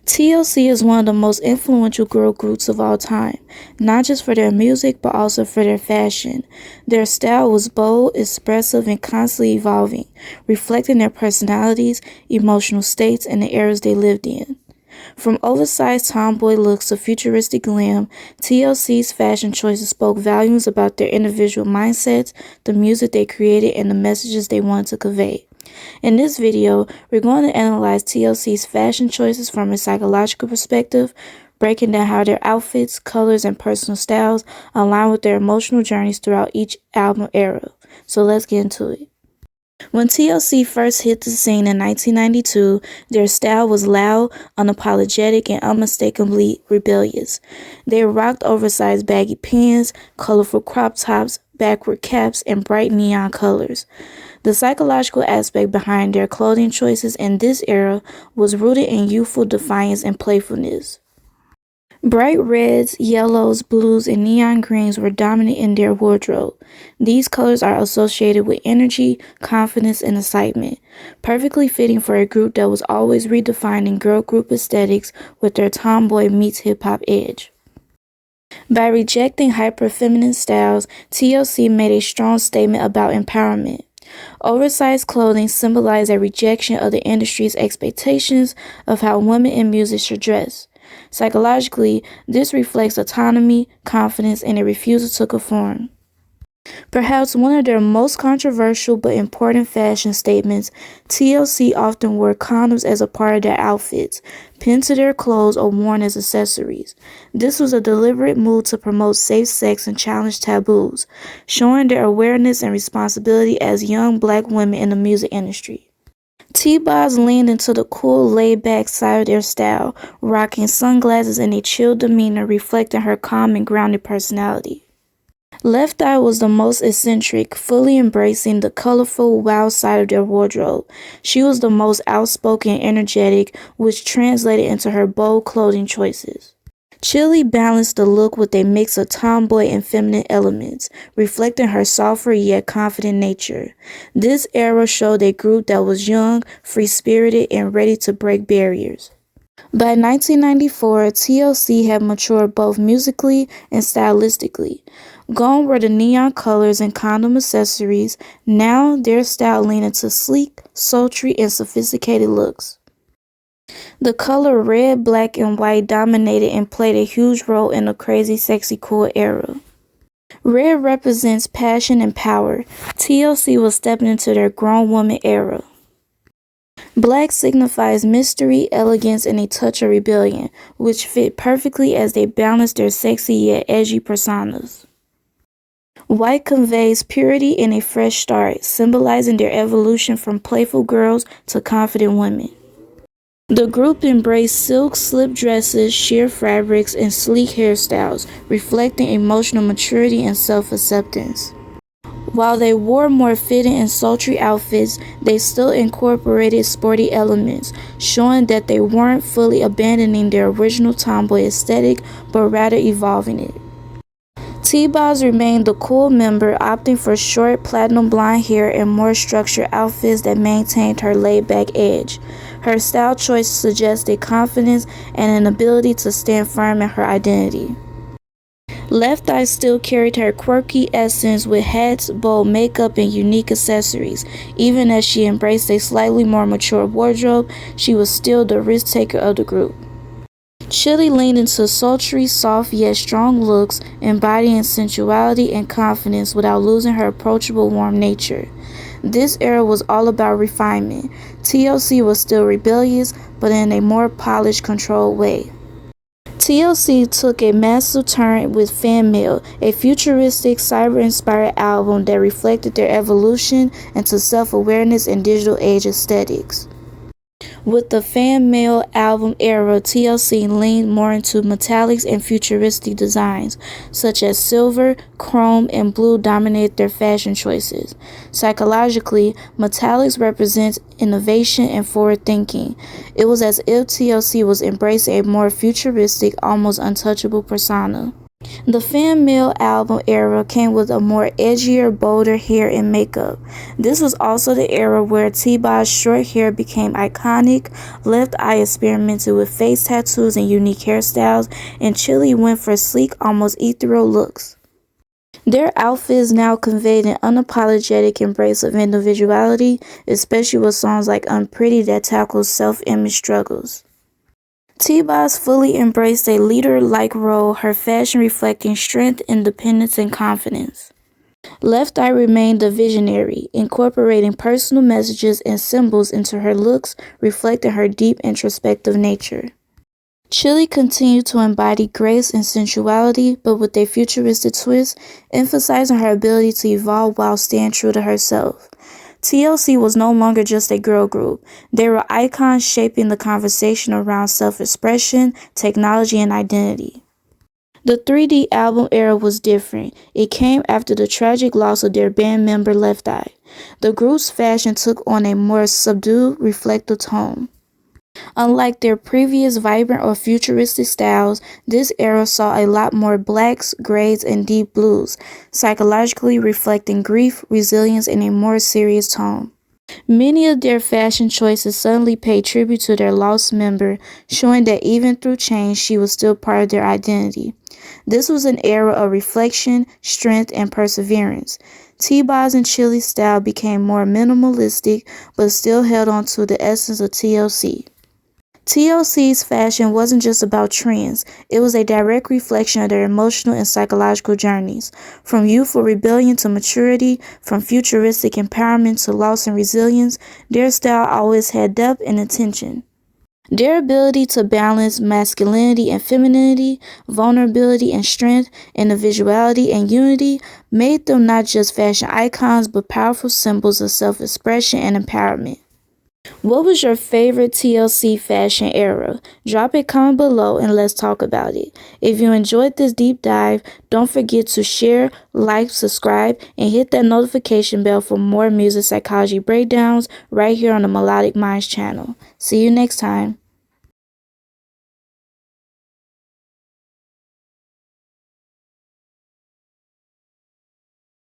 TLC is one of the most influential girl groups of all time, not just for their music but also for their fashion. Their style was bold, expressive, and constantly evolving, reflecting their personalities, emotional states, and the eras they lived in. From oversized tomboy looks to futuristic glam, TLC's fashion choices spoke volumes about their individual mindsets, the music they created, and the messages they wanted to convey. In this video, we're going to analyze TLC's fashion choices from a psychological perspective, breaking down how their outfits, colors, and personal styles align with their emotional journeys throughout each album era. So let's get into it. When TLC first hit the scene in 1992, their style was loud, unapologetic, and unmistakably rebellious. They rocked oversized baggy pants, colorful crop tops, backward caps, and bright neon colors. The psychological aspect behind their clothing choices in this era was rooted in youthful defiance and playfulness. Bright reds, yellows, blues, and neon greens were dominant in their wardrobe. These colors are associated with energy, confidence, and excitement, perfectly fitting for a group that was always redefining girl group aesthetics with their tomboy meets hip-hop edge. By rejecting hyper-feminine styles, TLC made a strong statement about empowerment. Oversized clothing symbolized a rejection of the industry's expectations of how women in music should dress. Psychologically, this reflects autonomy, confidence, and a refusal to conform. Perhaps one of their most controversial but important fashion statements, TLC often wore condoms as a part of their outfits, pinned to their clothes or worn as accessories. This was a deliberate move to promote safe sex and challenge taboos, showing their awareness and responsibility as young black women in the music industry. T-Boz leaned into the cool, laid-back side of their style, rocking sunglasses and a chill demeanor reflecting her calm and grounded personality. Left Eye was the most eccentric, fully embracing the colorful, wild side of their wardrobe. She was the most outspoken and energetic, which translated into her bold clothing choices. Chili balanced the look with a mix of tomboy and feminine elements, reflecting her softer yet confident nature. This era showed a group that was young, free-spirited, and ready to break barriers. By 1994, TLC had matured both musically and stylistically. Gone were the neon colors and condom accessories. Now their style leaned into sleek, sultry, and sophisticated looks. The color red, black, and white dominated and played a huge role in the crazy, sexy, cool era. Red represents passion and power. TLC was stepping into their grown woman era. Black signifies mystery, elegance, and a touch of rebellion, which fit perfectly as they balanced their sexy yet edgy personas. White conveys purity and a fresh start, symbolizing their evolution from playful girls to confident women. The group embraced silk slip dresses, sheer fabrics, and sleek hairstyles, reflecting emotional maturity and self-acceptance. While they wore more fitting and sultry outfits, they still incorporated sporty elements, showing that they weren't fully abandoning their original tomboy aesthetic, but rather evolving it. T-Boz remained the cool member, opting for short platinum blonde hair and more structured outfits that maintained her laid-back edge. Her style choice suggested confidence and an ability to stand firm in her identity. Left Eye still carried her quirky essence with hats, bold makeup, and unique accessories. Even as she embraced a slightly more mature wardrobe, she was still the risk-taker of the group. Chili leaned into sultry, soft yet strong looks, embodying sensuality and confidence without losing her approachable, warm nature. This era was all about refinement. TLC was still rebellious, but in a more polished, controlled way. TLC took a massive turn with Fan Mail, a futuristic, cyber-inspired album that reflected their evolution into self-awareness and digital age aesthetics. With the Fan Mail album era, TLC leaned more into metallics and futuristic designs, such as silver, chrome, and blue dominated their fashion choices. Psychologically, metallics represent innovation and forward thinking. It was as if TLC was embracing a more futuristic, almost untouchable persona. The fan mail album era came with a more edgier, bolder hair and makeup. This was also the era where T-Bob's short hair became iconic, Left Eye experimented with face tattoos and unique hairstyles, and Chili went for sleek, almost ethereal looks. Their outfits now conveyed an unapologetic embrace of individuality, especially with songs like Unpretty that tackles self-image struggles. T-Boz fully embraced a leader-like role, her fashion reflecting strength, independence, and confidence. Left Eye remained a visionary, incorporating personal messages and symbols into her looks, reflecting her deep introspective nature. Chili continued to embody grace and sensuality, but with a futuristic twist, emphasizing her ability to evolve while staying true to herself. TLC was no longer just a girl group. They were icons shaping the conversation around self-expression, technology, and identity. The 3D album era was different. It came after the tragic loss of their band member Left Eye. The group's fashion took on a more subdued, reflective tone. Unlike their previous vibrant or futuristic styles, this era saw a lot more blacks, grays, and deep blues, psychologically reflecting grief, resilience, and a more serious tone. Many of their fashion choices suddenly paid tribute to their lost member, showing that even through change, she was still part of their identity. This was an era of reflection, strength, and perseverance. T-Boz and Chili's style became more minimalistic, but still held on to the essence of TLC. TLC's fashion wasn't just about trends, it was a direct reflection of their emotional and psychological journeys. From youthful rebellion to maturity, from futuristic empowerment to loss and resilience, their style always had depth and intention. Their ability to balance masculinity and femininity, vulnerability and strength, individuality and unity made them not just fashion icons but powerful symbols of self-expression and empowerment. What was your favorite TLC fashion era? Drop a comment below and let's talk about it. If you enjoyed this deep dive, don't forget to share, like, subscribe, and hit that notification bell for more music psychology breakdowns right here on the Melodic Minds channel. See you next time.